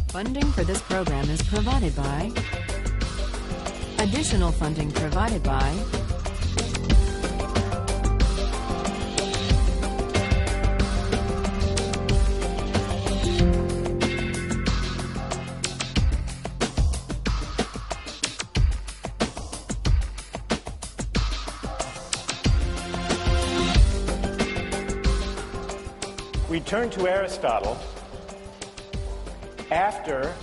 Funding for this program is provided by... Additional funding provided by... We turn to Aristotle after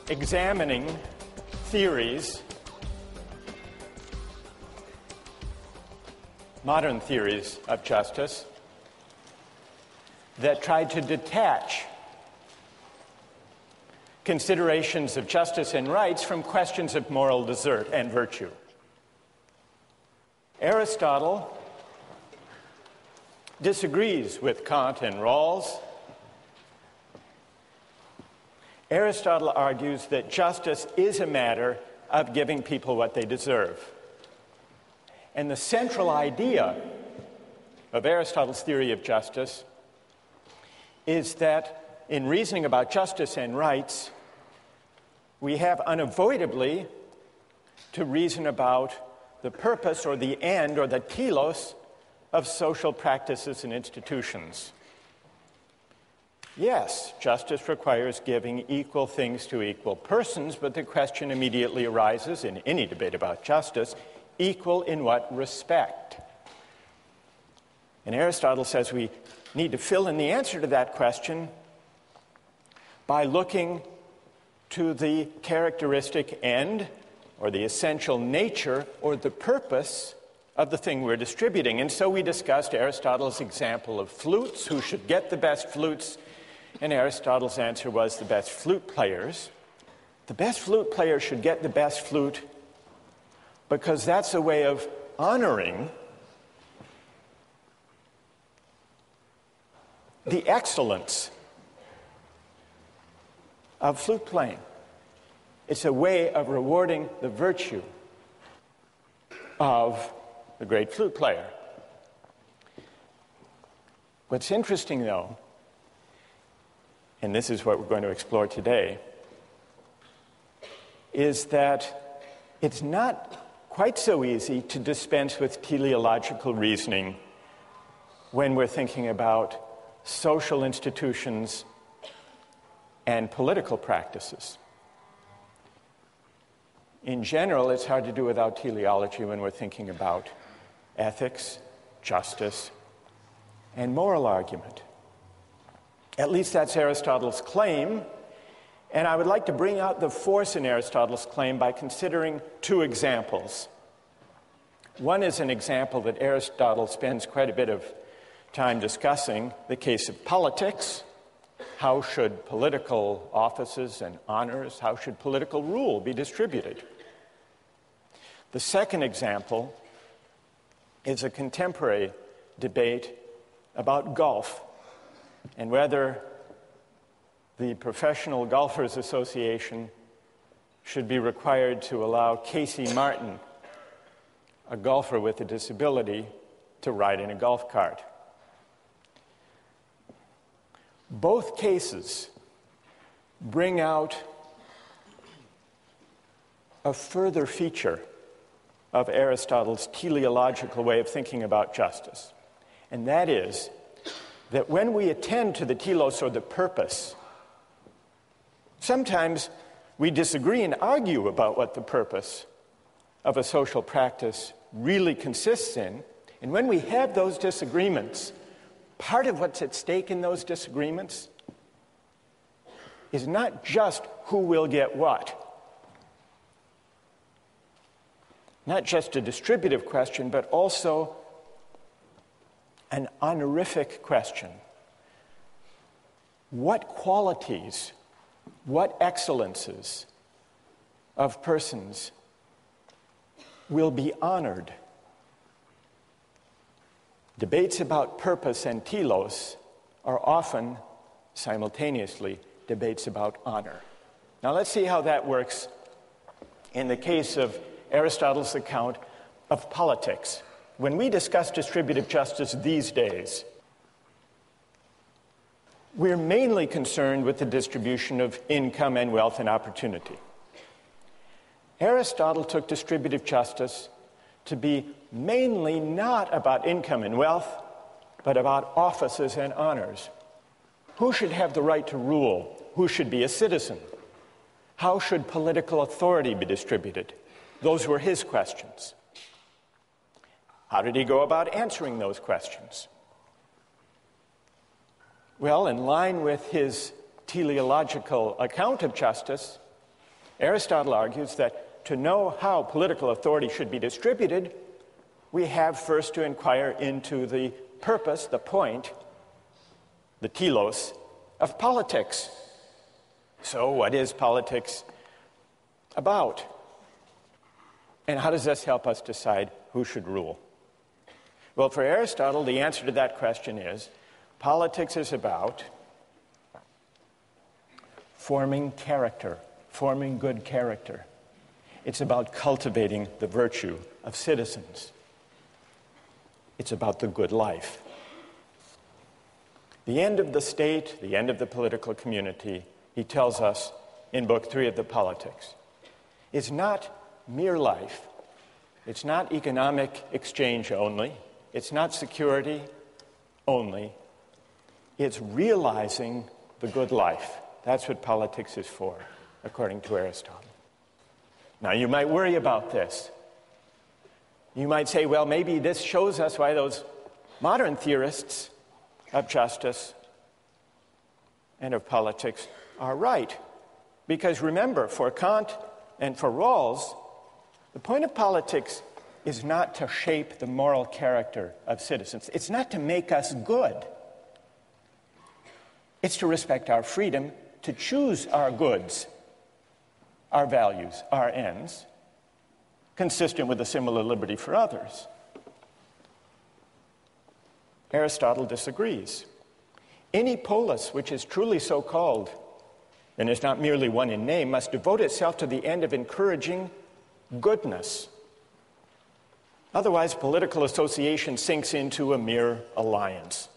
examining theories, modern theories of justice, that tried to detach considerations of justice and rights from questions of moral desert and virtue. Aristotle disagrees with Kant and Rawls. Aristotle argues that justice is a matter of giving people what they deserve. And the central idea of Aristotle's theory of justice is that in reasoning about justice and rights, we have unavoidably to reason about the purpose or the end or the telos of social practices and institutions. Yes, justice requires giving equal things to equal persons, but the question immediately arises in any debate about justice, equal in what respect? And Aristotle says we need to fill in the answer to that question by looking to the characteristic end or the essential nature or the purpose of the thing we're distributing. And so we discussed Aristotle's example of flutes, who should get the best flutes, and Aristotle's answer was the best flute players. The best flute player should get the best flute because that's a way of honoring the excellence of flute playing. It's a way of rewarding the virtue of the great flute player. What's interesting, though, and this is what we're going to explore today, is that it's not quite so easy to dispense with teleological reasoning when we're thinking about social institutions and political practices. In general, it's hard to do without teleology when we're thinking about ethics, justice, and moral argument. At least that's Aristotle's claim, and I would like to bring out the force in Aristotle's claim by considering two examples. One is an example that Aristotle spends quite a bit of time discussing, the case of politics. How should political offices and honors, how should political rule be distributed? The second example is a contemporary debate about golf and whether the Professional Golfers Association should be required to allow Casey Martin, a golfer with a disability, to ride in a golf cart. Both cases bring out a further feature of Aristotle's teleological way of thinking about justice, and that is that when we attend to the telos or the purpose, sometimes we disagree and argue about what the purpose of a social practice really consists in, and when we have those disagreements, part of what's at stake in those disagreements is not just who will get what, not just a distributive question, but also an honorific question. What qualities, what excellences of persons will be honored? Debates about purpose and telos are often, simultaneously, debates about honor. Now let's see how that works in the case of Aristotle's account of politics. When we discuss distributive justice these days, we're mainly concerned with the distribution of income and wealth and opportunity. Aristotle took distributive justice to be mainly not about income and wealth, but about offices and honors. Who should have the right to rule? Who should be a citizen? How should political authority be distributed? Those were his questions. How did he go about answering those questions? Well, in line with his teleological account of justice, Aristotle argues that to know how political authority should be distributed, we have first to inquire into the purpose, the point, the telos, of politics. So what is politics about? And how does this help us decide who should rule? Well, for Aristotle, the answer to that question is, politics is about forming character, forming good character. It's about cultivating the virtue of citizens. It's about the good life. The end of the state, the end of the political community, he tells us in Book 3 of the Politics, is not mere life. It's not economic exchange only. It's not security only. It's realizing the good life. That's what politics is for, according to Aristotle. Now, you might worry about this. You might say, well, maybe this shows us why those modern theorists of justice and of politics are right. Because remember, for Kant and for Rawls, the point of politics is not to shape the moral character of citizens. It's not to make us good. It's to respect our freedom to choose our goods, our values, our ends, consistent with a similar liberty for others. Aristotle disagrees. Any polis which is truly so called, and is not merely one in name, must devote itself to the end of encouraging goodness. Otherwise, political association sinks into a mere alliance.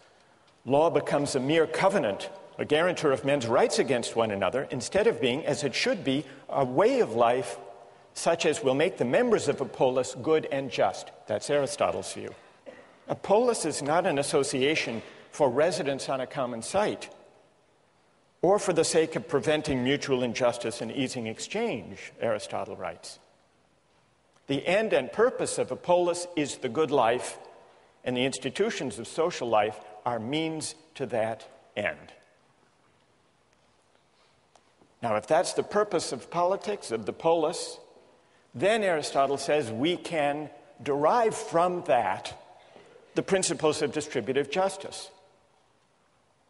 Law becomes a mere covenant, a guarantor of men's rights against one another, instead of being, as it should be, a way of life such as will make the members of a polis good and just. That's Aristotle's view. A polis is not an association for residence on a common site, or for the sake of preventing mutual injustice and easing exchange, Aristotle writes. The end and purpose of a polis is the good life, and the institutions of social life are means to that end. Now, if that's the purpose of politics, of the polis, then Aristotle says we can derive from that the principles of distributive justice,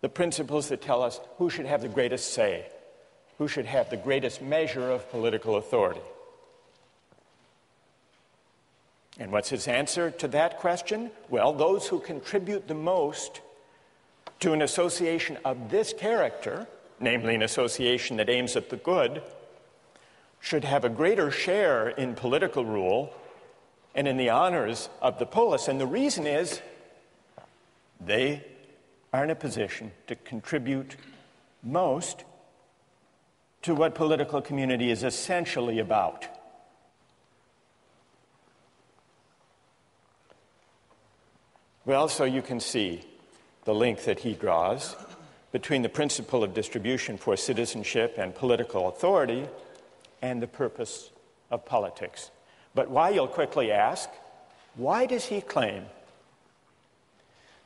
the principles that tell us who should have the greatest say, who should have the greatest measure of political authority. And what's his answer to that question? Well, those who contribute the most to an association of this character, namely an association that aims at the good, should have a greater share in political rule and in the honors of the polis. And the reason is they are in a position to contribute most to what political community is essentially about. Well, so you can see the link that he draws between the principle of distribution for citizenship and political authority and the purpose of politics. But why, you'll quickly ask, why does he claim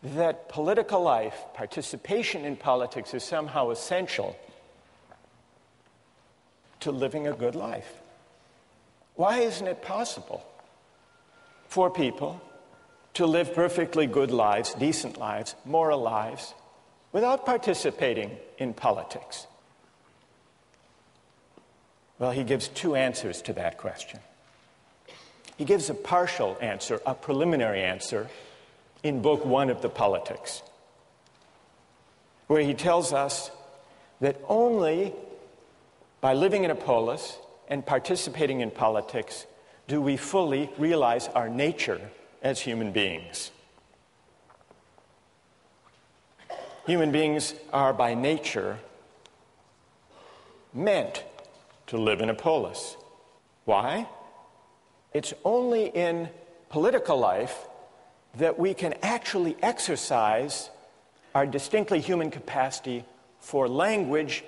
that political life, participation in politics, is somehow essential to living a good life? Why isn't it possible for people to live perfectly good lives, decent lives, moral lives, without participating in politics? Well, he gives two answers to that question. He gives a partial answer, a preliminary answer, in Book 1 of the Politics, where he tells us that only by living in a polis and participating in politics do we fully realize our nature as human beings. Human beings are by nature meant to live in a polis. Why? It's only in political life that we can actually exercise our distinctly human capacity for language,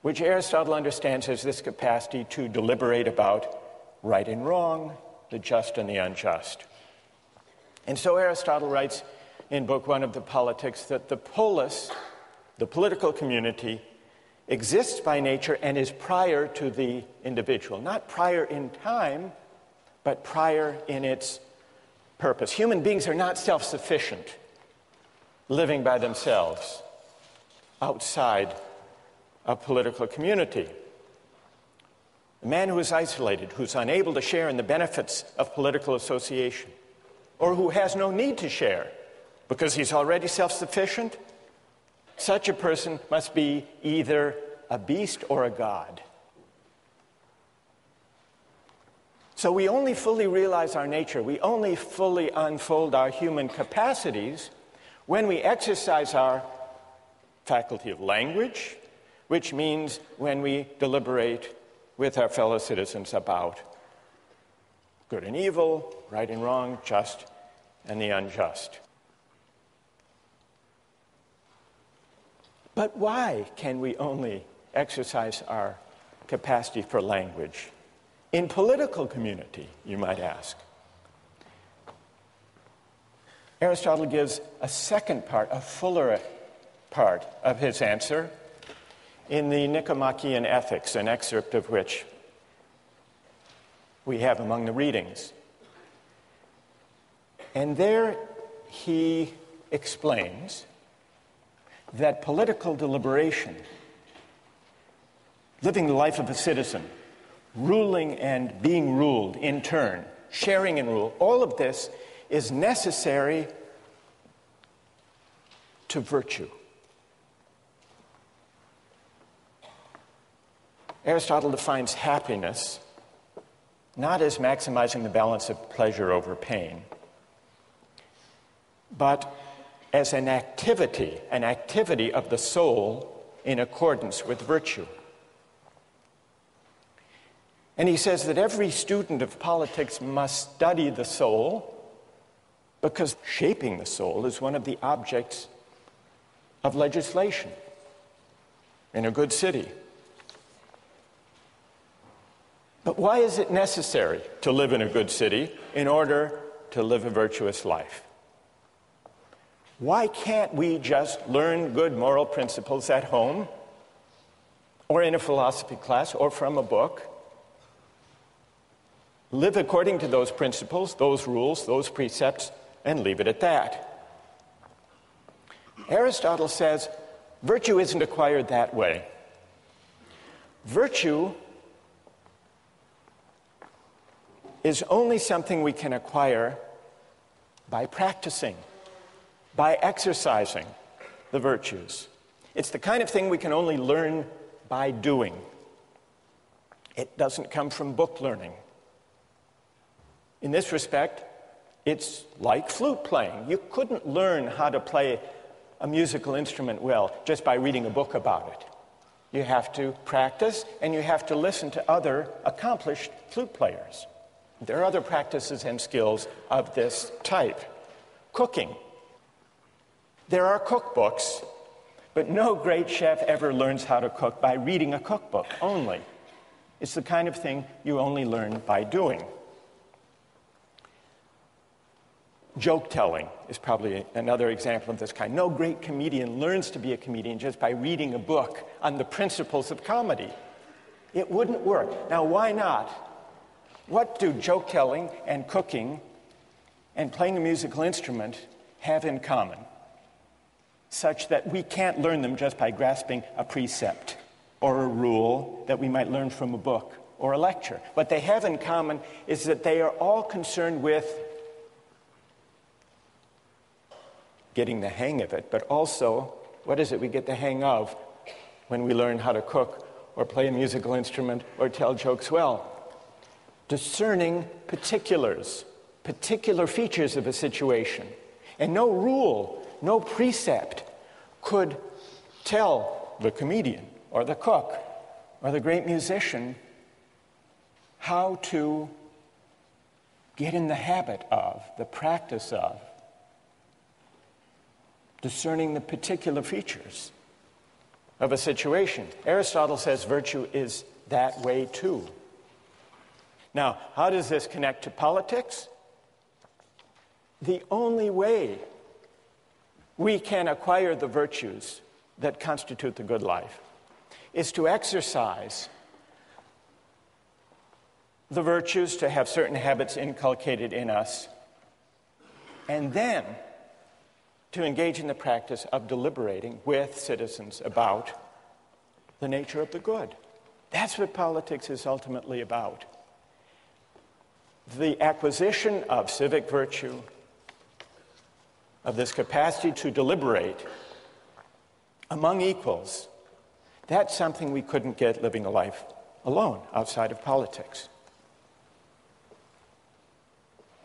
which Aristotle understands as this capacity to deliberate about right and wrong, the just and the unjust. And so Aristotle writes in Book 1 of the Politics that the polis, the political community, exists by nature and is prior to the individual. Not prior in time, but prior in its purpose. Human beings are not self-sufficient, living by themselves outside a political community. A man who is isolated, who's unable to share in the benefits of political association, or who has no need to share because he's already self-sufficient, such a person must be either a beast or a god. So we only fully realize our nature, we only fully unfold our human capacities when we exercise our faculty of language, which means when we deliberate with our fellow citizens about good and evil, right and wrong, just and the unjust. But why can we only exercise our capacity for language in political community, you might ask? Aristotle gives a second part, a fuller part of his answer in the Nicomachean Ethics, an excerpt of which we have among the readings. And there he explains that political deliberation, living the life of a citizen, ruling and being ruled in turn, sharing in rule, all of this is necessary to virtue. Aristotle defines happiness not as maximizing the balance of pleasure over pain, but as an activity of the soul in accordance with virtue. And he says that every student of politics must study the soul because shaping the soul is one of the objects of legislation in a good city. But why is it necessary to live in a good city in order to live a virtuous life? Why can't we just learn good moral principles at home or in a philosophy class or from a book? Live according to those principles, those rules, those precepts, and leave it at that. Aristotle says virtue isn't acquired that way. Virtue is only something we can acquire by practicing, by exercising the virtues. It's the kind of thing we can only learn by doing. It doesn't come from book learning. In this respect, it's like flute playing. You couldn't learn how to play a musical instrument well just by reading a book about it. You have to practice, and you have to listen to other accomplished flute players. There are other practices and skills of this type. Cooking. There are cookbooks, but no great chef ever learns how to cook by reading a cookbook only. It's the kind of thing you only learn by doing. Joke telling is probably another example of this kind. No great comedian learns to be a comedian just by reading a book on the principles of comedy. It wouldn't work. Now, why not? What do joke telling and cooking and playing a musical instrument have in common, such that we can't learn them just by grasping a precept or a rule that we might learn from a book or a lecture? What they have in common is that they are all concerned with getting the hang of it, but also, what is it we get the hang of when we learn how to cook or play a musical instrument or tell jokes well? Discerning particulars, particular features of a situation. And no rule, no precept could tell the comedian or the cook or the great musician how to get in the habit of, the practice of, discerning the particular features of a situation. Aristotle says virtue is that way too. Now, how does this connect to politics? The only way we can acquire the virtues that constitute the good life is to exercise the virtues, to have certain habits inculcated in us, and then to engage in the practice of deliberating with citizens about the nature of the good. That's what politics is ultimately about. The acquisition of civic virtue, of this capacity to deliberate among equals, that's something we couldn't get living a life alone outside of politics.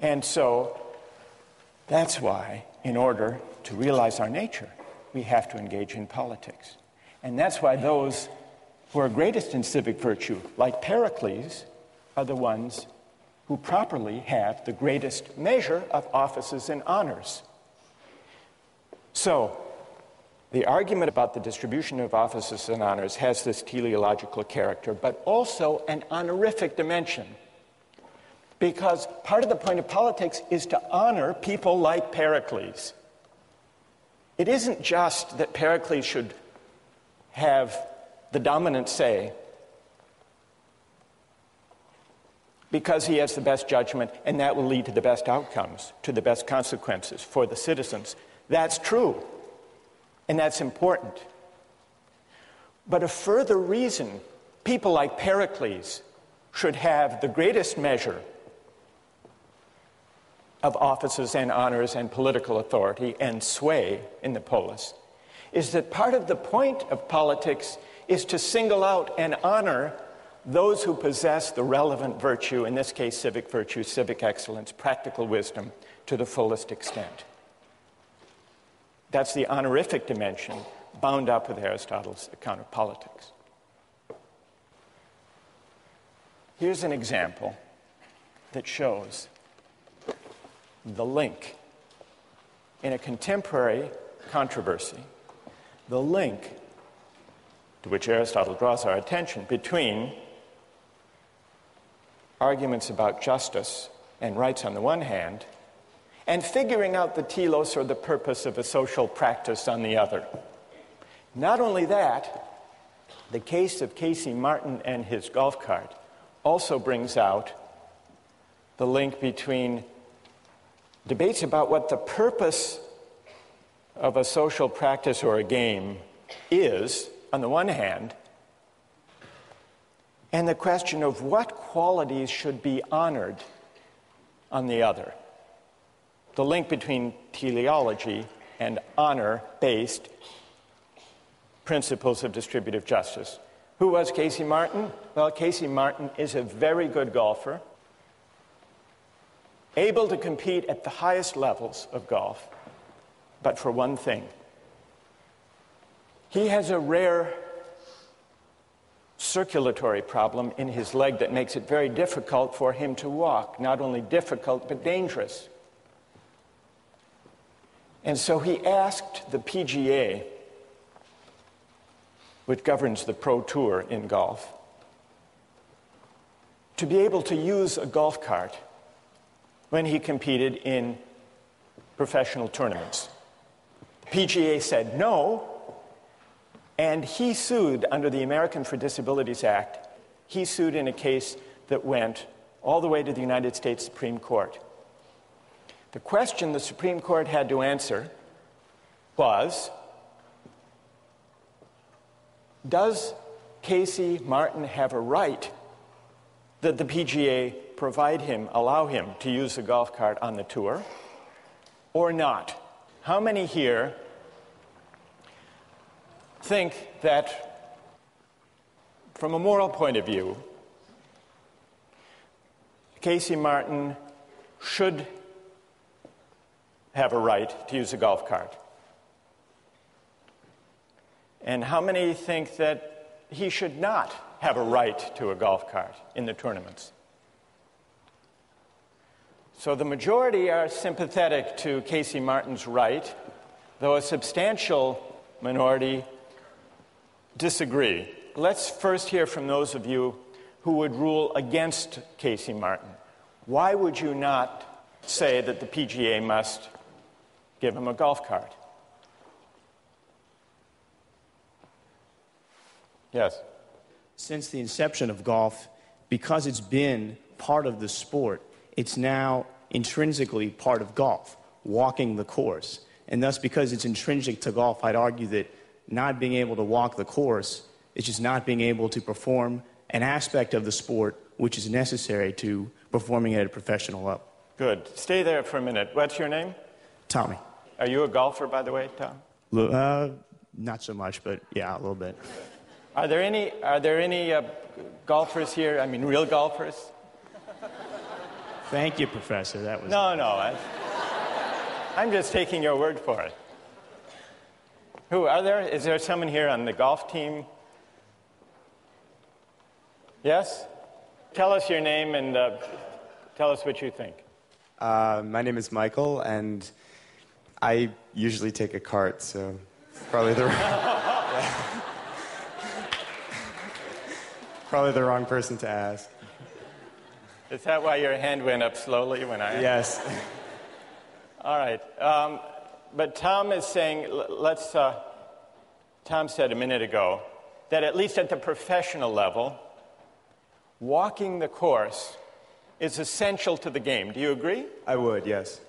And so that's why, in order to realize our nature, we have to engage in politics. And that's why those who are greatest in civic virtue, like Pericles, are the ones who properly have the greatest measure of offices and honors. So, the argument about the distribution of offices and honors has this teleological character, but also an honorific dimension. Because part of the point of politics is to honor people like Pericles. It isn't just that Pericles should have the dominant say because he has the best judgment and that will lead to the best outcomes, to the best consequences for the citizens. That's true, and that's important. But a further reason people like Pericles should have the greatest measure of offices and honors and political authority and sway in the polis is that part of the point of politics is to single out and honor those who possess the relevant virtue, in this case civic virtue, civic excellence, practical wisdom, to the fullest extent. That's the honorific dimension bound up with Aristotle's account of politics. Here's an example that shows the link in a contemporary controversy, the link to which Aristotle draws our attention between arguments about justice and rights on the one hand, and figuring out the telos or the purpose of a social practice on the other. Not only that, the case of Casey Martin and his golf cart also brings out the link between debates about what the purpose of a social practice or a game is, on the one hand, and the question of what qualities should be honored on the other. The link between teleology and honor-based principles of distributive justice. Who was Casey Martin? Well, Casey Martin is a very good golfer, able to compete at the highest levels of golf, but for one thing. He has a rare circulatory problem in his leg that makes it very difficult for him to walk. Not only difficult, but dangerous. And so he asked the PGA, which governs the Pro Tour in golf, to be able to use a golf cart when he competed in professional tournaments. The PGA said no, and he sued under the American for Disabilities Act. He sued in a case that went all the way to the United States Supreme Court. The question the Supreme Court had to answer was, does Casey Martin have a right that the PGA allow him to use the golf cart on the tour, or not? How many here think that, from a moral point of view, Casey Martin should have a right to use a golf cart? And how many think that he should not have a right to a golf cart in the tournaments? So the majority are sympathetic to Casey Martin's right, though a substantial minority disagree. Let's first hear from those of you who would rule against Casey Martin. Why would you not say that the PGA must give him a golf cart? Yes. Since the inception of golf, because it's been part of the sport, it's now intrinsically part of golf, walking the course. And thus, because it's intrinsic to golf, I'd argue that not being able to walk the course is just not being able to perform an aspect of the sport which is necessary to performing at a professional level. Good. Stay there for a minute. What's your name? Tommy. Are you a golfer, by the way, Tom? Not so much, but yeah, a little bit. Are there any golfers here? I mean, real golfers? Thank you, Professor. That was No. I'm just taking your word for it. Who are there? Is there someone here on the golf team? Yes? Tell us your name and tell us what you think. My name is Michael, and I usually take a cart, so probably probably the wrong person to ask. Is that why your hand went up slowly when I asked? Yes. All right. But Tom is saying, Tom said a minute ago that at least at the professional level, walking the course is essential to the game. Do you agree? I would, yes.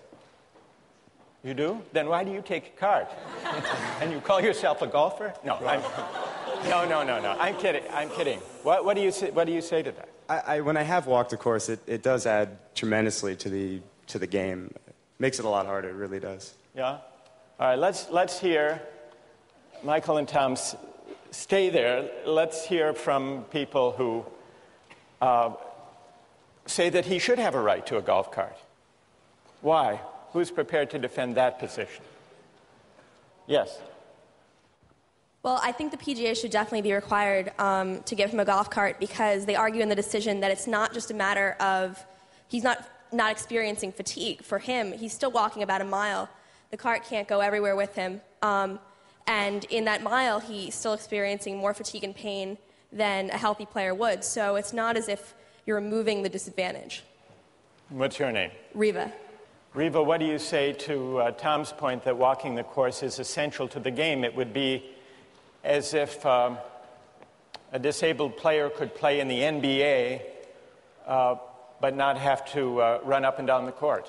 You do? Then why do you take a cart? And you call yourself a golfer? No. No. I'm kidding. What do you say to that? When I have walked a course, it does add tremendously to the game. Makes it a lot harder, it really does. Yeah? All right, let's hear, Michael and Tom, stay there. Let's hear from people who say that he should have a right to a golf cart. Why? Who's prepared to defend that position? Yes. Well, I think the PGA should definitely be required to give him a golf cart because they argue in the decision that it's not just a matter of he's not experiencing fatigue. For him, he's still walking about a mile. The cart can't go everywhere with him. And in that mile, he's still experiencing more fatigue and pain than a healthy player would. So it's not as if you're removing the disadvantage. What's your name? Riva. Riva, what do you say to Tom's point that walking the course is essential to the game? It would be as if a disabled player could play in the NBA but not have to run up and down the court.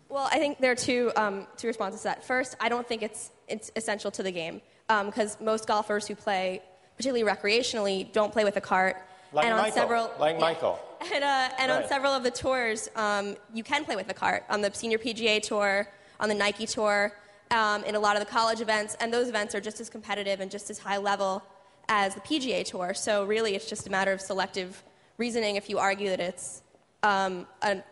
Well, I think there are two responses to that. First, I don't think it's essential to the game because most golfers who play, particularly recreationally, don't play with a cart. Like Michael. And Right. on several of the tours, you can play with a cart. On the Senior PGA Tour, on the Nike Tour, in a lot of the college events, and those events are just as competitive and just as high level as the PGA Tour. So really, it's just a matter of selective reasoning if you argue that it's an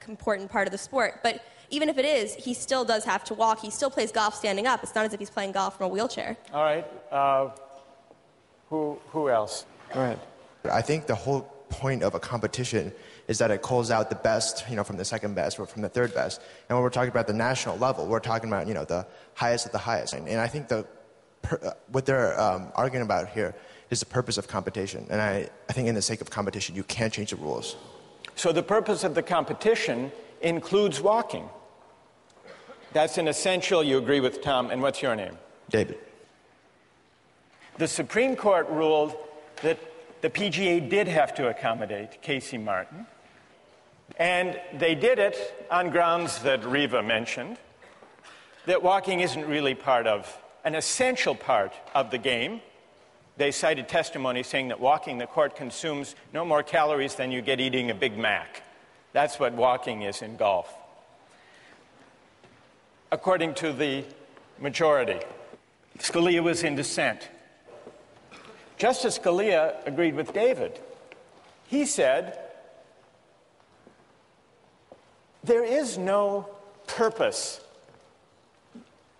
important part of the sport. But even if it is, he still does have to walk. He still plays golf standing up. It's not as if he's playing golf from a wheelchair. All right. Who else? Go ahead. I think the whole point of a competition is that it calls out the best, from the second best or from the third best. And when we're talking about the national level, we're talking about, the highest of the highest. And I think what they're arguing about here is the purpose of competition. And I think in the sake of competition, you can't change the rules. So the purpose of the competition includes walking. That's an essential. You agree with Tom. And what's your name? David. The Supreme Court ruled that the PGA did have to accommodate Casey Martin. And they did it on grounds that Riva mentioned, that walking isn't really an essential part of the game. They cited testimony saying that walking the court consumes no more calories than you get eating a Big Mac. That's what walking is in golf, according to the majority. Scalia was in dissent. Justice Scalia agreed with David. He said, there is no purpose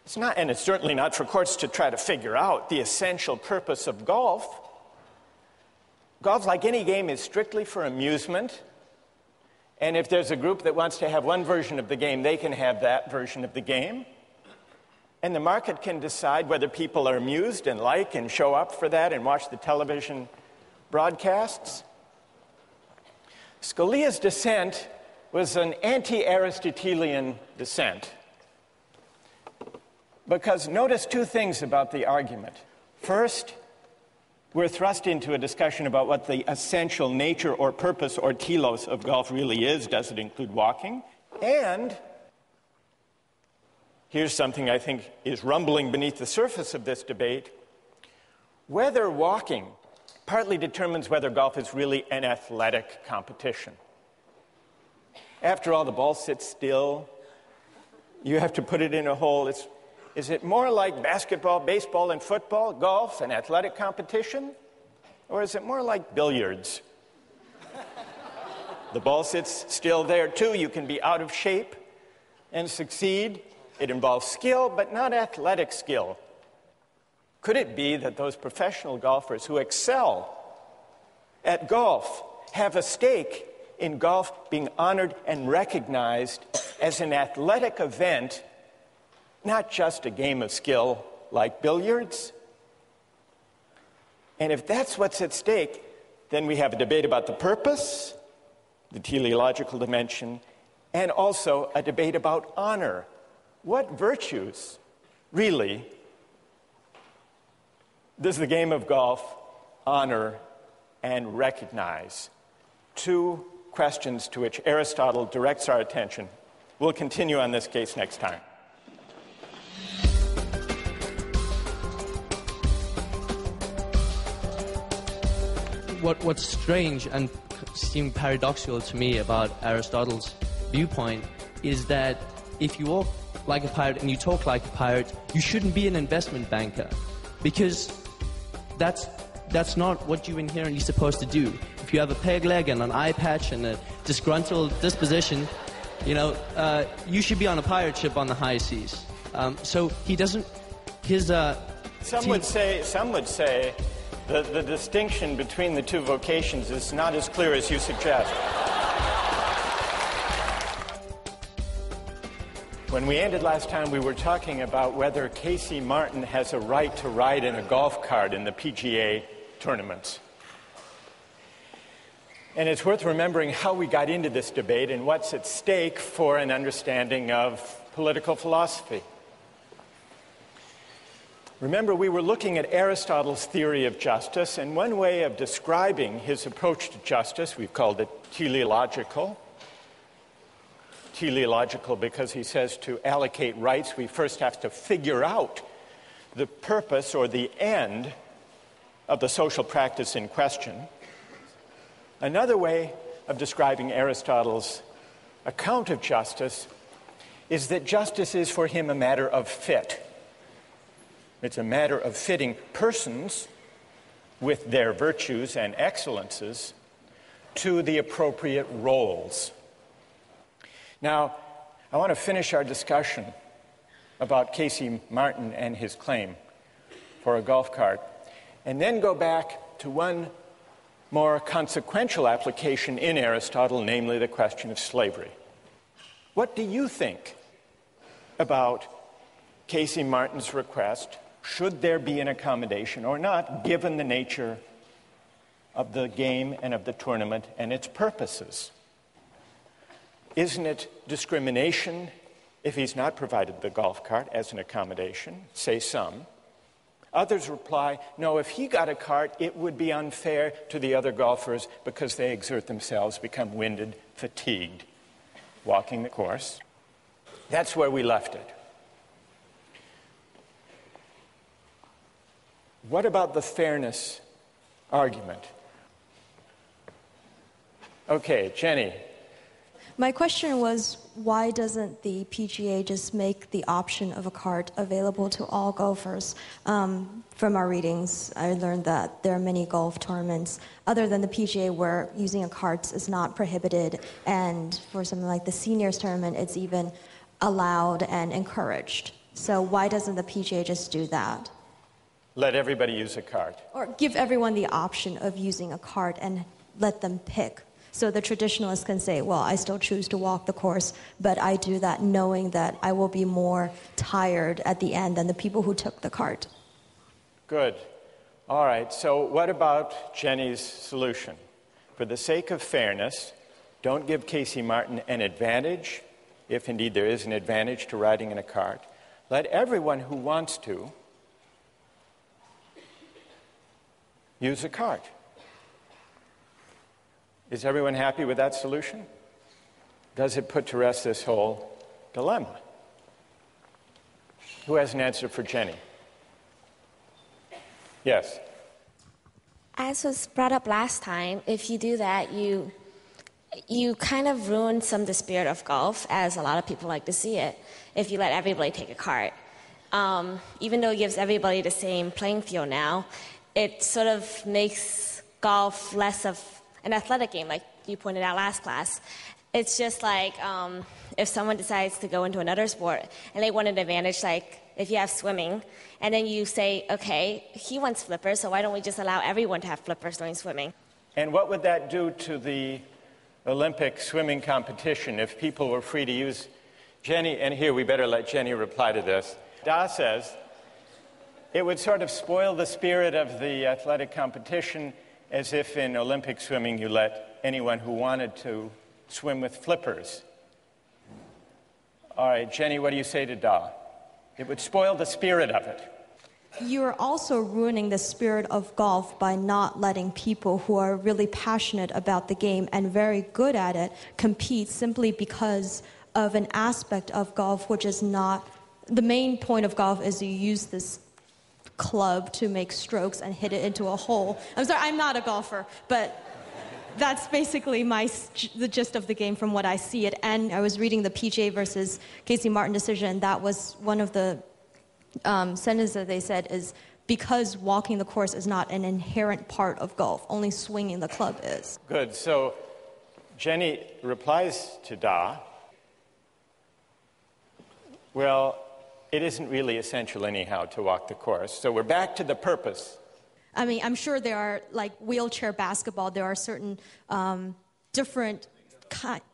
It's not, and it's certainly not for courts to try to figure out the essential purpose of golf. Golf, like any game, is strictly for amusement. And if there's a group that wants to have one version of the game, they can have that version of the game. And the market can decide whether people are amused and like and show up for that and watch the television broadcasts. Scalia's dissent was an anti-Aristotelian dissent. Because notice two things about the argument. First, we're thrust into a discussion about what the essential nature or purpose or telos of golf really is. Does it include walking? And here's something I think is rumbling beneath the surface of this debate. Whether walking partly determines whether golf is really an athletic competition. After all, the ball sits still. You have to put it in a hole. Is it more like basketball, baseball, and football, golf, an athletic competition? Or is it more like billiards? The ball sits still there, too. You can be out of shape and succeed. It involves skill, but not athletic skill. Could it be that those professional golfers who excel at golf have a stake in golf being honored and recognized as an athletic event, not just a game of skill like billiards? And if that's what's at stake, then we have a debate about the purpose, the teleological dimension, and also a debate about honor. What virtues, really, does the game of golf honor and recognize? Two questions to which Aristotle directs our attention. We'll continue on this case next time. What's strange and seemed paradoxical to me about Aristotle's viewpoint is that if you walk like a pirate and you talk like a pirate, you shouldn't be an investment banker, because that's not what you're inherently supposed to do. If you have a peg leg and an eye patch and a disgruntled disposition, you should be on a pirate ship on the high seas. So he doesn't. Some would say the distinction between the two vocations is not as clear as you suggest. When we ended last time, we were talking about whether Casey Martin has a right to ride in a golf cart in the PGA tournaments. And it's worth remembering how we got into this debate and what's at stake for an understanding of political philosophy. Remember, we were looking at Aristotle's theory of justice, and one way of describing his approach to justice, we've called it teleological. Teleological because he says to allocate rights, we first have to figure out the purpose or the end of the social practice in question. Another way of describing Aristotle's account of justice is that justice is for him a matter of fit. It's a matter of fitting persons with their virtues and excellences to the appropriate roles. Now, I want to finish our discussion about Casey Martin and his claim for a golf cart, and then go back to one more consequential application in Aristotle, namely the question of slavery. What do you think about Casey Martin's request? Should there be an accommodation or not, given the nature of the game and of the tournament and its purposes? Isn't it discrimination if he's not provided the golf cart as an accommodation? Say some. Others reply, no, if he got a cart, it would be unfair to the other golfers because they exert themselves, become winded, fatigued, walking the course. That's where we left it. What about the fairness argument? Okay, Jenny. My question was, why doesn't the PGA just make the option of a cart available to all golfers? From our readings, I learned that there are many golf tournaments other than the PGA where using a cart is not prohibited, and for something like the seniors tournament, it's even allowed and encouraged. So why doesn't the PGA just do that? Let everybody use a cart. Or give everyone the option of using a cart and let them pick. So the traditionalists can say, well, I still choose to walk the course, but I do that knowing that I will be more tired at the end than the people who took the cart. Good. All right, so what about Jenny's solution? For the sake of fairness, don't give Casey Martin an advantage, if indeed there is an advantage to riding in a cart. Let everyone who wants to use a cart. Is everyone happy with that solution? Does it put to rest this whole dilemma? Who has an answer for Jenny? Yes. As was brought up last time, if you do that, you kind of ruin some of the spirit of golf, as a lot of people like to see it, if you let everybody take a cart. Even though it gives everybody the same playing field now, it sort of makes golf less of an athletic game, like you pointed out last class. It's just like if someone decides to go into another sport and they want an advantage, like if you have swimming, and then you say, okay, he wants flippers, so why don't we just allow everyone to have flippers during swimming? And what would that do to the Olympic swimming competition if people were free to use Jenny? And here, we better let Jenny reply to this. Da says, it would sort of spoil the spirit of the athletic competition, as if in Olympic swimming you let anyone who wanted to swim with flippers. All right, Jenny, what do you say to Da? It would spoil the spirit of it. You're also ruining the spirit of golf by not letting people who are really passionate about the game and very good at it compete simply because of an aspect of golf which is not... The main point of golf is you use this club to make strokes and hit it into a hole. I'm sorry, I'm not a golfer, but that's basically the gist of the game from what I see it. And I was reading the PGA versus Casey Martin decision. That was one of the sentences that they said is because walking the course is not an inherent part of golf, only swinging the club is. Good. So Jenny replies to Da, well, it isn't really essential anyhow to walk the course. So we're back to the purpose. I mean, I'm sure there are, like wheelchair basketball, there are certain different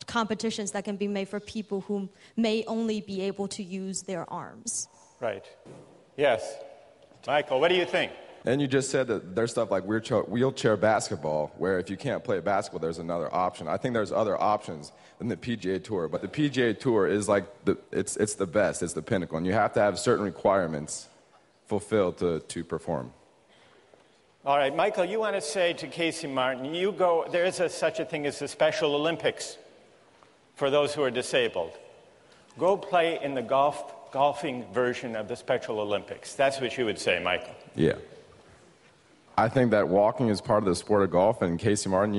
competitions that can be made for people who may only be able to use their arms. Right. Yes. Michael, what do you think? And you just said that there's stuff like wheelchair basketball, where if you can't play basketball, there's another option. I think there's other options than the PGA Tour, but the PGA Tour is like it's the best, it's the pinnacle, and you have to have certain requirements fulfilled to perform. All right, Michael, you want to say to Casey Martin, there is such a thing as the Special Olympics for those who are disabled. Go play in the golfing version of the Special Olympics. That's what you would say, Michael. Yeah. I think that walking is part of the sport of golf, and Casey Martin,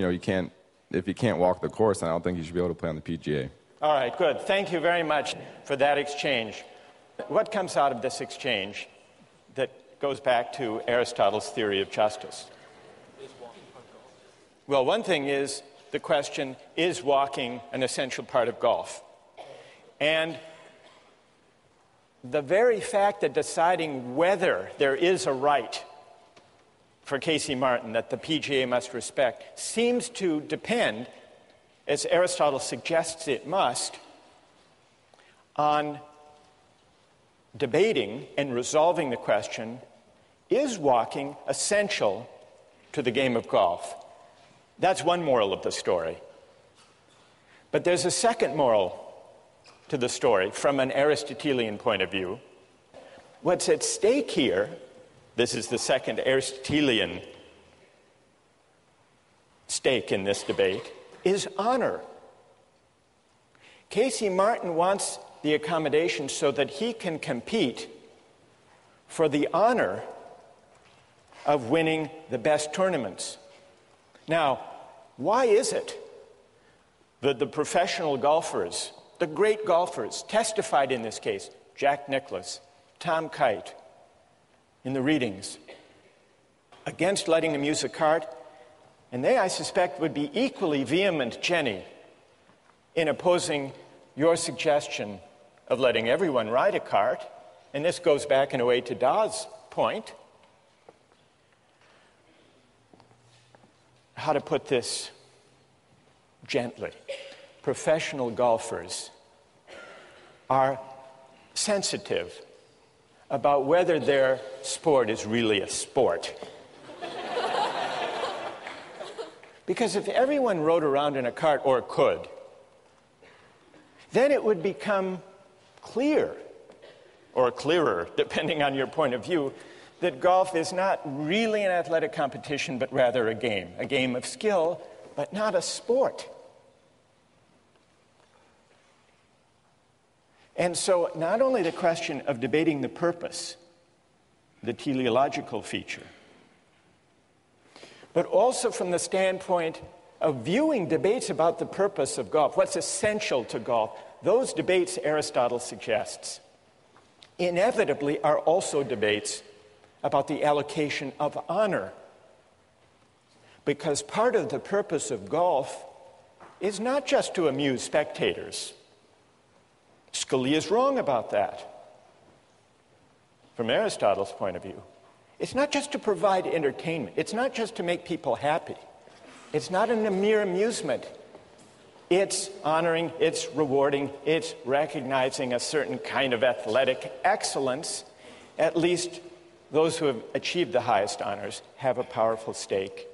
if he can't walk the course, then I don't think he should be able to play on the PGA. All right, good. Thank you very much for that exchange. What comes out of this exchange that goes back to Aristotle's theory of justice? Well, one thing is the question, is walking an essential part of golf? And the very fact that deciding whether there is a right for Casey Martin that the PGA must respect seems to depend, as Aristotle suggests it must, on debating and resolving the question, is walking essential to the game of golf? That's one moral of the story. But there's a second moral to the story from an Aristotelian point of view. What's at stake here, this is the second Aristotelian stake in this debate, is honor. Casey Martin wants the accommodation so that he can compete for the honor of winning the best tournaments. Now, why is it that the professional golfers, the great golfers, testified in this case, Jack Nicklaus, Tom Kite, in the readings, against letting him use a cart, and they, I suspect, would be equally vehement, Jenny, in opposing your suggestion of letting everyone ride a cart, and this goes back in a way to Da's point, how to put this gently. Professional golfers are sensitive about whether their sport is really a sport. Because if everyone rode around in a cart, or could, then it would become clear, or clearer, depending on your point of view, that golf is not really an athletic competition, but rather a game of skill, but not a sport. And so not only the question of debating the purpose, the teleological feature, but also from the standpoint of viewing debates about the purpose of golf, what's essential to golf, those debates, Aristotle suggests, inevitably are also debates about the allocation of honor. Because part of the purpose of golf is not just to amuse spectators. Scalia is wrong about that. From Aristotle's point of view, it's not just to provide entertainment. It's not just to make people happy. It's not a mere amusement. It's honoring, it's rewarding, it's recognizing a certain kind of athletic excellence. At least those who have achieved the highest honors have a powerful stake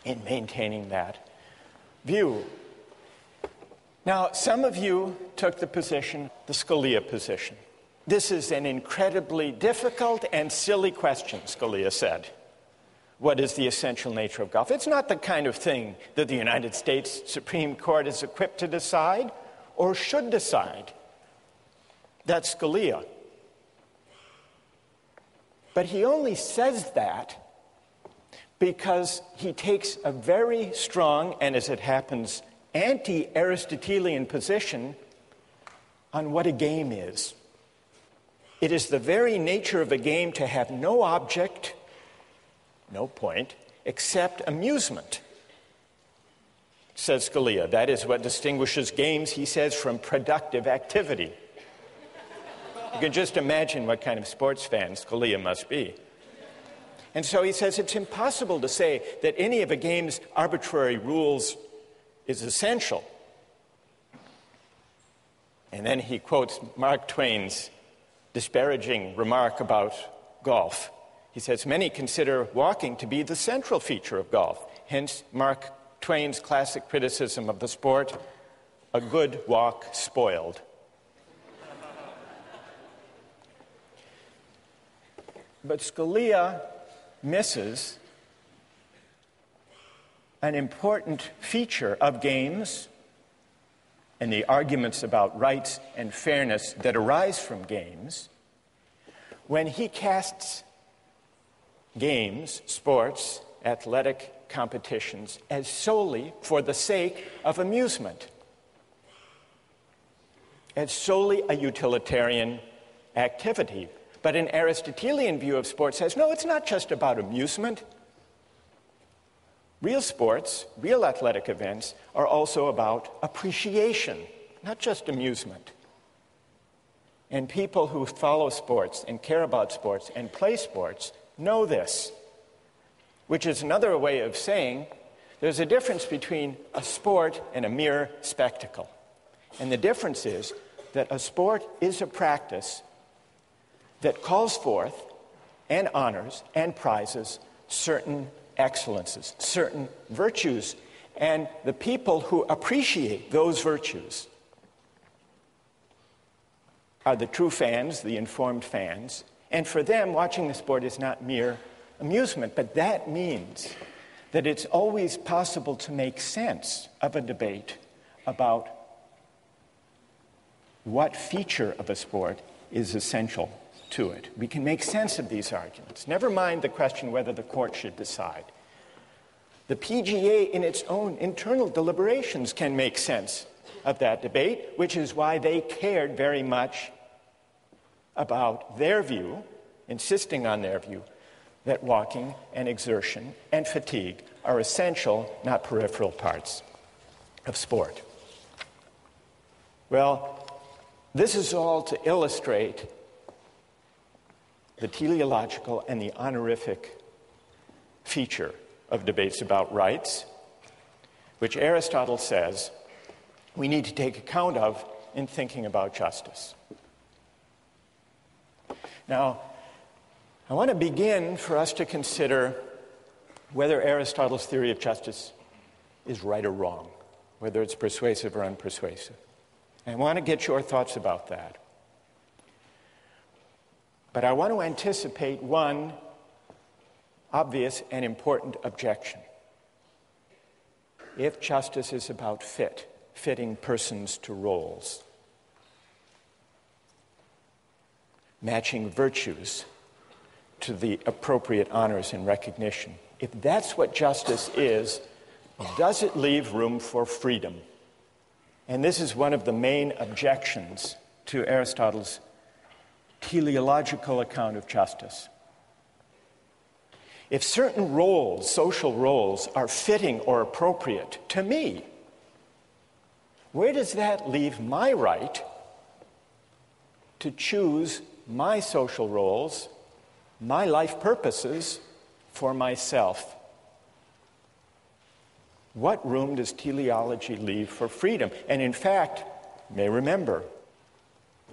in maintaining that view. Now, some of you took the position, the Scalia position. This is an incredibly difficult and silly question, Scalia said. What is the essential nature of golf? It's not the kind of thing that the United States Supreme Court is equipped to decide or should decide. That's Scalia. But he only says that because he takes a very strong, and as it happens, anti-Aristotelian position on what a game is. It is the very nature of a game to have no object, no point, except amusement, says Scalia. That is what distinguishes games, he says, from productive activity. You can just imagine what kind of sports fan Scalia must be. And so he says it's impossible to say that any of a game's arbitrary rules is essential. And then he quotes Mark Twain's disparaging remark about golf. He says, many consider walking to be the central feature of golf. Hence, Mark Twain's classic criticism of the sport, a good walk spoiled. But Scalia misses an important feature of games and the arguments about rights and fairness that arise from games when he casts games, sports, athletic competitions as solely for the sake of amusement, as solely a utilitarian activity. But an Aristotelian view of sports says, no, it's not just about amusement. Real sports, real athletic events are also about appreciation, not just amusement. And people who follow sports and care about sports and play sports know this, which is another way of saying there's a difference between a sport and a mere spectacle. And the difference is that a sport is a practice that calls forth and honors and prizes certain excellences, certain virtues, and the people who appreciate those virtues are the true fans, the informed fans, and for them, watching the sport is not mere amusement, but that means that it's always possible to make sense of a debate about what feature of a sport is essential to it. We can make sense of these arguments. Never mind the question whether the court should decide. The PGA, in its own internal deliberations, can make sense of that debate, which is why they cared very much about their view, insisting on their view, that walking and exertion and fatigue are essential, not peripheral parts of sport. Well, this is all to illustrate the teleological and the honorific feature of debates about rights, which Aristotle says we need to take account of in thinking about justice. Now, I want to begin for us to consider whether Aristotle's theory of justice is right or wrong, whether it's persuasive or unpersuasive. And I want to get your thoughts about that. But I want to anticipate one obvious and important objection. If justice is about fitting persons to roles, matching virtues to the appropriate honors and recognition, if that's what justice is, does it leave room for freedom? And this is one of the main objections to Aristotle's teleological account of justice. If certain roles, social roles, are fitting or appropriate to me, where does that leave my right to choose my social roles, my life purposes for myself? What room does teleology leave for freedom? And in fact, you may remember,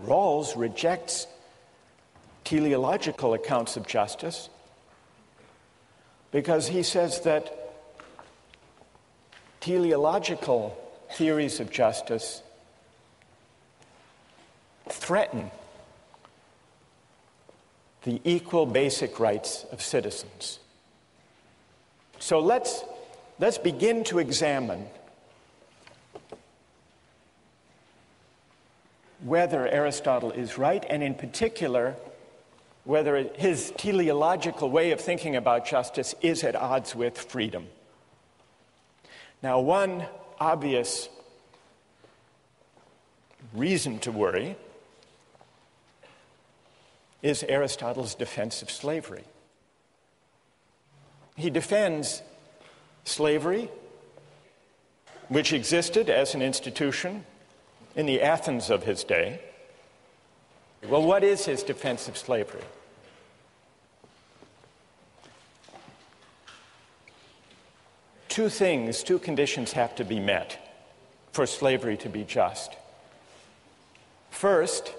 Rawls rejects teleological accounts of justice because he says that teleological theories of justice threaten the equal basic rights of citizens. So let's begin to examine whether Aristotle is right, and in particular, whether his teleological way of thinking about justice is at odds with freedom. Now, one obvious reason to worry is Aristotle's defense of slavery. He defends slavery, which existed as an institution in the Athens of his day. Well, what is his defense of slavery? Two conditions have to be met for slavery to be just. First,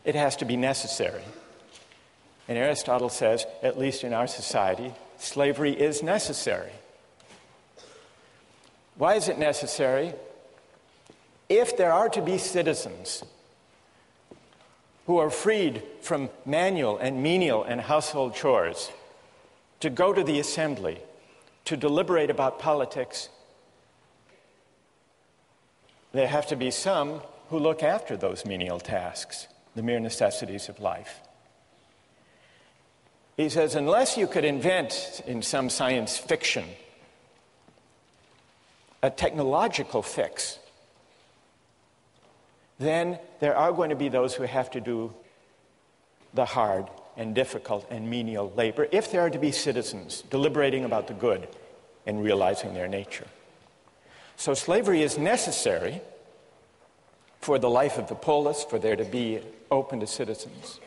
it has to be necessary. And Aristotle says, at least in our society, slavery is necessary. Why is it necessary? If there are to be citizens who are freed from manual and menial and household chores, to go to the assembly, to deliberate about politics, there have to be some who look after those menial tasks, the mere necessities of life. He says, unless you could invent in some science fiction a technological fix, then there are going to be those who have to do the hard and difficult and menial labor if there are to be citizens deliberating about the good and realizing their nature. So slavery is necessary for the life of the polis, for there to be open to citizens.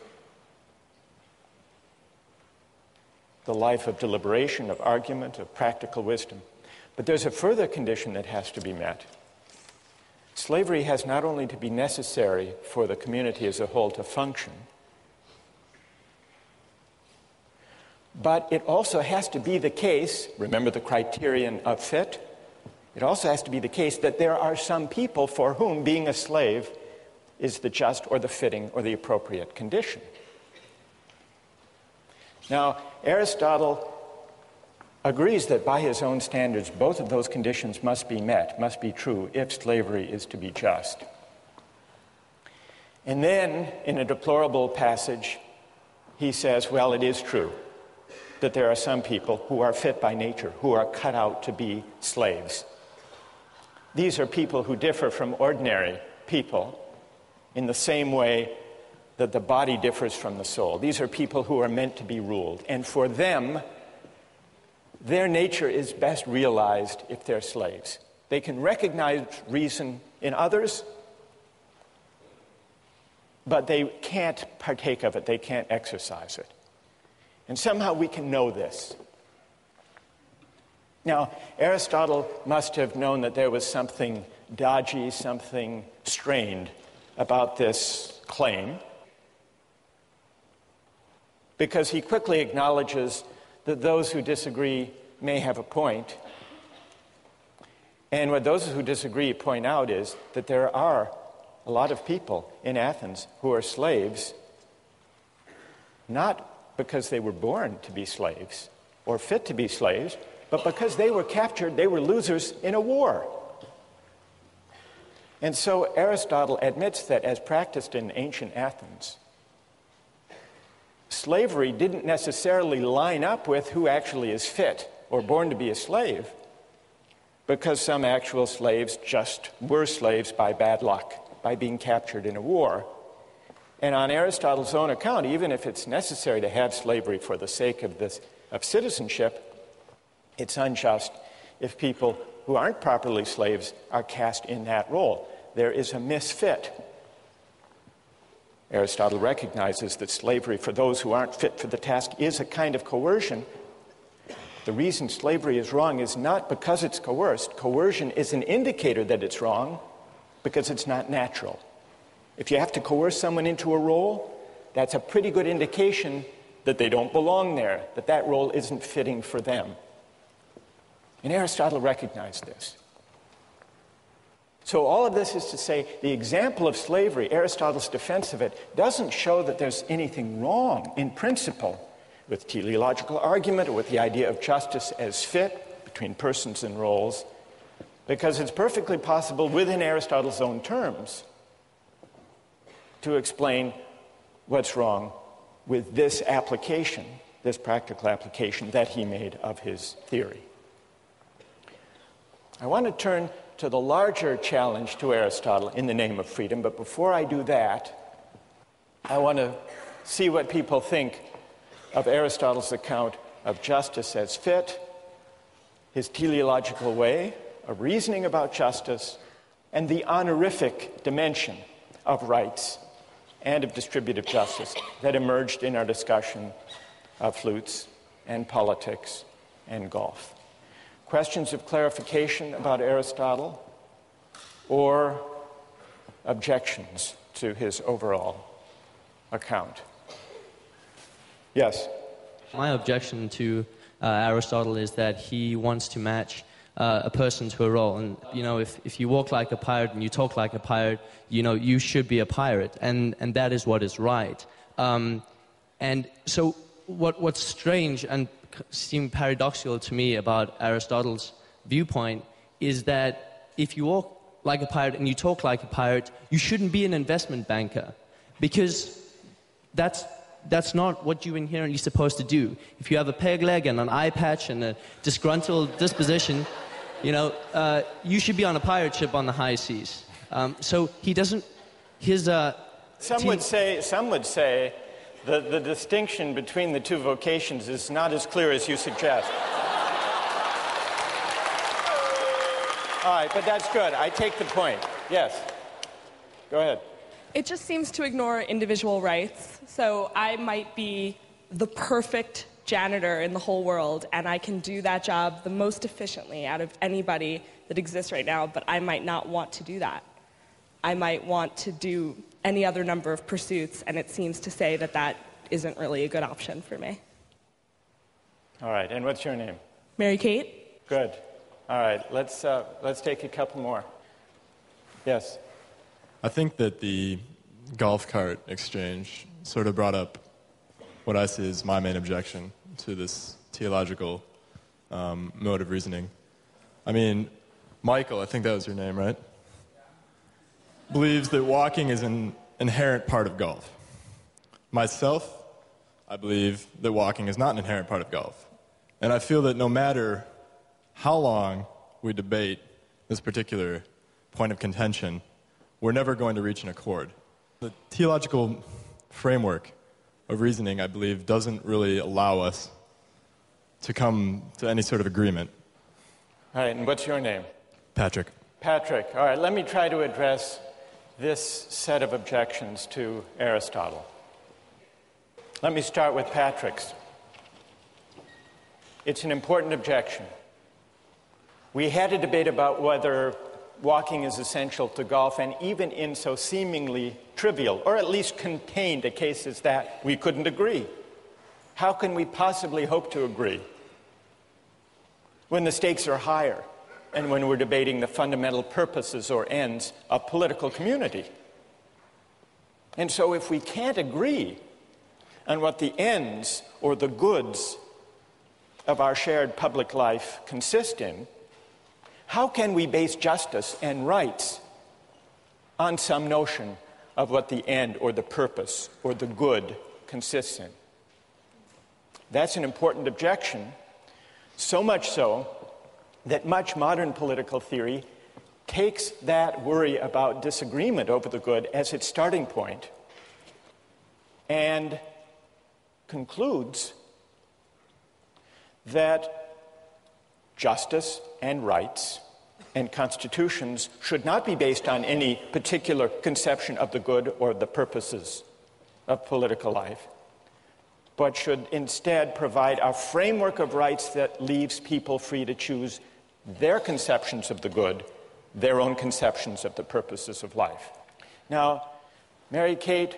The life of deliberation, of argument, of practical wisdom. But there's a further condition that has to be met. Slavery has not only to be necessary for the community as a whole to function, but it also has to be the case, remember the criterion of fit, it also has to be the case that there are some people for whom being a slave is the just or the fitting or the appropriate condition. Now, Aristotle agrees that by his own standards, both of those conditions must be met, must be true, if slavery is to be just. And then, in a deplorable passage, he says, well, it is true that there are some people who are fit by nature, who are cut out to be slaves. These are people who differ from ordinary people in the same way that the body differs from the soul. These are people who are meant to be ruled. And for them, their nature is best realized if they're slaves. They can recognize reason in others, but they can't partake of it, they can't exercise it. And somehow we can know this. Now, Aristotle must have known that there was something dodgy, something strained about this claim, because he quickly acknowledges that those who disagree may have a point. And what those who disagree point out is that there are a lot of people in Athens who are slaves, not because they were born to be slaves or fit to be slaves, but because they were captured, they were losers in a war. And so Aristotle admits that as practiced in ancient Athens, slavery didn't necessarily line up with who actually is fit or born to be a slave, because some actual slaves just were slaves by bad luck, by being captured in a war. And on Aristotle's own account, even if it's necessary to have slavery for the sake of citizenship, it's unjust if people who aren't properly slaves are cast in that role. There is a misfit. Aristotle recognizes that slavery for those who aren't fit for the task is a kind of coercion. The reason slavery is wrong is not because it's coerced. Coercion is an indicator that it's wrong because it's not natural. If you have to coerce someone into a role, that's a pretty good indication that they don't belong there, that that role isn't fitting for them. And Aristotle recognized this. So all of this is to say, the example of slavery, Aristotle's defense of it, doesn't show that there's anything wrong in principle with teleological argument or with the idea of justice as fit between persons and roles, because it's perfectly possible within Aristotle's own terms to explain what's wrong with this application, this practical application that he made of his theory. I want to turn to the larger challenge to Aristotle in the name of freedom, but before I do that, I want to see what people think of Aristotle's account of justice as fit, his teleological way of reasoning about justice, and the honorific dimension of rights and of distributive justice that emerged in our discussion of flutes and politics and golf. Questions of clarification about Aristotle or objections to his overall account? Yes? My objection to Aristotle is that he wants to match a person to a role. And, you know, if you walk like a pirate and you talk like a pirate, you know, you should be a pirate. And that is what is right. And so what's strange and seemed paradoxical to me about Aristotle's viewpoint is that if you walk like a pirate and you talk like a pirate, you shouldn't be an investment banker, because that's not what you're inherently supposed to do. If you have a peg leg and an eye patch and a disgruntled disposition, you know, you should be on a pirate ship on the high seas. So he doesn't. Some would say the distinction between the two vocations is not as clear as you suggest. All right, but that's good. I take the point. Yes. Go ahead. It just seems to ignore individual rights. So I might be the perfect janitor in the whole world, and I can do that job the most efficiently out of anybody that exists right now, but I might not want to do that. I might want to do any other number of pursuits, and it seems to say that that isn't really a good option for me. All right, and what's your name? Mary Kate. Good. All right, let's take a couple more. Yes? I think that the golf cart exchange sort of brought up what I see as my main objection to this theological mode of reasoning. I mean, Michael, I think that was your name, right? Believes that walking is an inherent part of golf. Myself, I believe that walking is not an inherent part of golf. And I feel that no matter how long we debate this particular point of contention, we're never going to reach an accord. The theological framework of reasoning, I believe, doesn't really allow us to come to any sort of agreement. All right, and what's your name? Patrick. Patrick. All right, let me try to address this set of objections to Aristotle. Let me start with Patrick's. It's an important objection. We had a debate about whether walking is essential to golf, and even in so seemingly trivial, or at least contained a case as that, we couldn't agree. How can we possibly hope to agree when the stakes are higher and when we're debating the fundamental purposes or ends of political community? And so if we can't agree on what the ends or the goods of our shared public life consist in, how can we base justice and rights on some notion of what the end or the purpose or the good consists in? That's an important objection, so much so that much modern political theory takes that worry about disagreement over the good as its starting point and concludes that justice and rights and constitutions should not be based on any particular conception of the good or the purposes of political life, but should instead provide a framework of rights that leaves people free to choose their conceptions of the good, their own conceptions of the purposes of life. Now, Mary Kate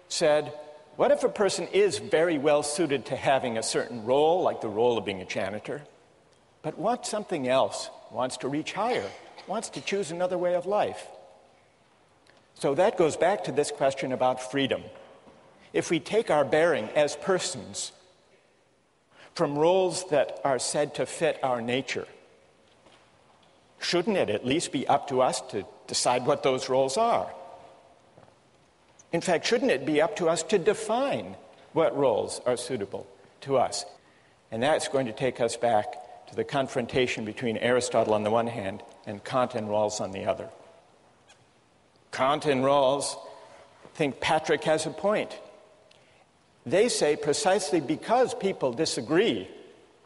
said, what if a person is very well suited to having a certain role, like the role of being a janitor, but wants something else, wants to reach higher, wants to choose another way of life? So that goes back to this question about freedom. If we take our bearing as persons from roles that are said to fit our nature, shouldn't it at least be up to us to decide what those roles are? In fact, shouldn't it be up to us to define what roles are suitable to us? And that's going to take us back to the confrontation between Aristotle on the one hand and Kant and Rawls on the other. Kant and Rawls think Patrick has a point. They say precisely because people disagree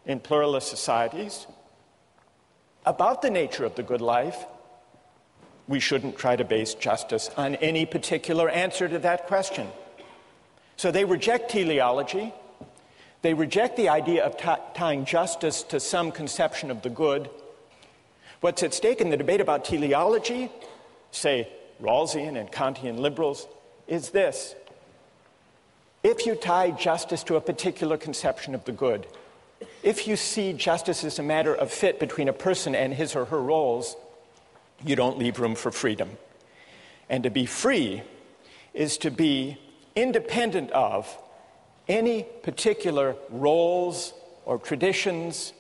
in pluralist societies about the nature of the good life, we shouldn't try to base justice on any particular answer to that question. So they reject teleology. They reject the idea of tying justice to some conception of the good. What's at stake in the debate about teleology, say Rawlsian and Kantian liberals, is this. If you tie justice to a particular conception of the good, if you see justice as a matter of fit between a person and his or her roles, you don't leave room for freedom. And to be free is to be independent of any particular roles or traditions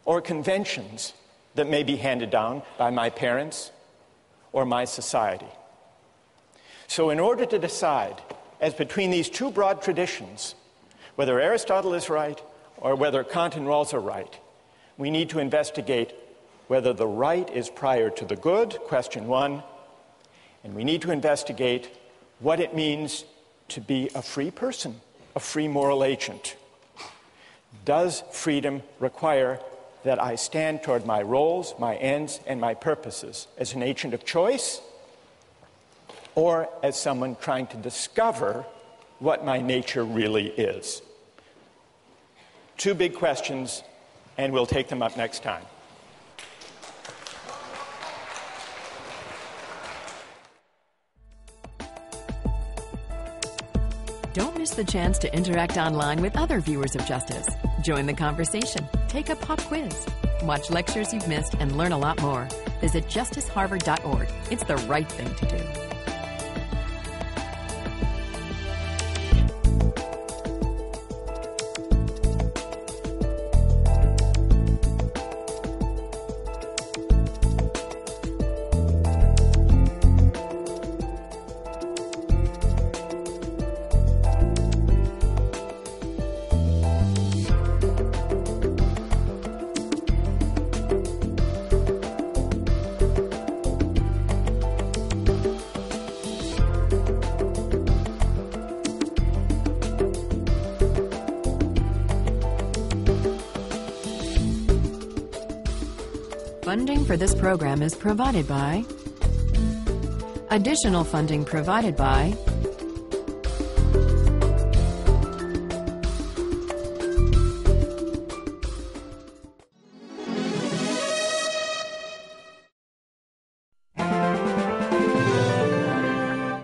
or conventions that may be handed down by my parents or my society. So in order to decide as between these two broad traditions, whether Aristotle is right or whether Kant and Rawls are right, we need to investigate whether the right is prior to the good, question one, and we need to investigate what it means to be a free person, a free moral agent. Does freedom require that I stand toward my roles, my ends, and my purposes as an agent of choice, or as someone trying to discover what my nature really is? Two big questions, and we'll take them up next time. Don't miss the chance to interact online with other viewers of Justice. Join the conversation, take a pop quiz, watch lectures you've missed, and learn a lot more. Visit justiceharvard.org. It's the right thing to do. Funding for this program is provided by Additional funding provided by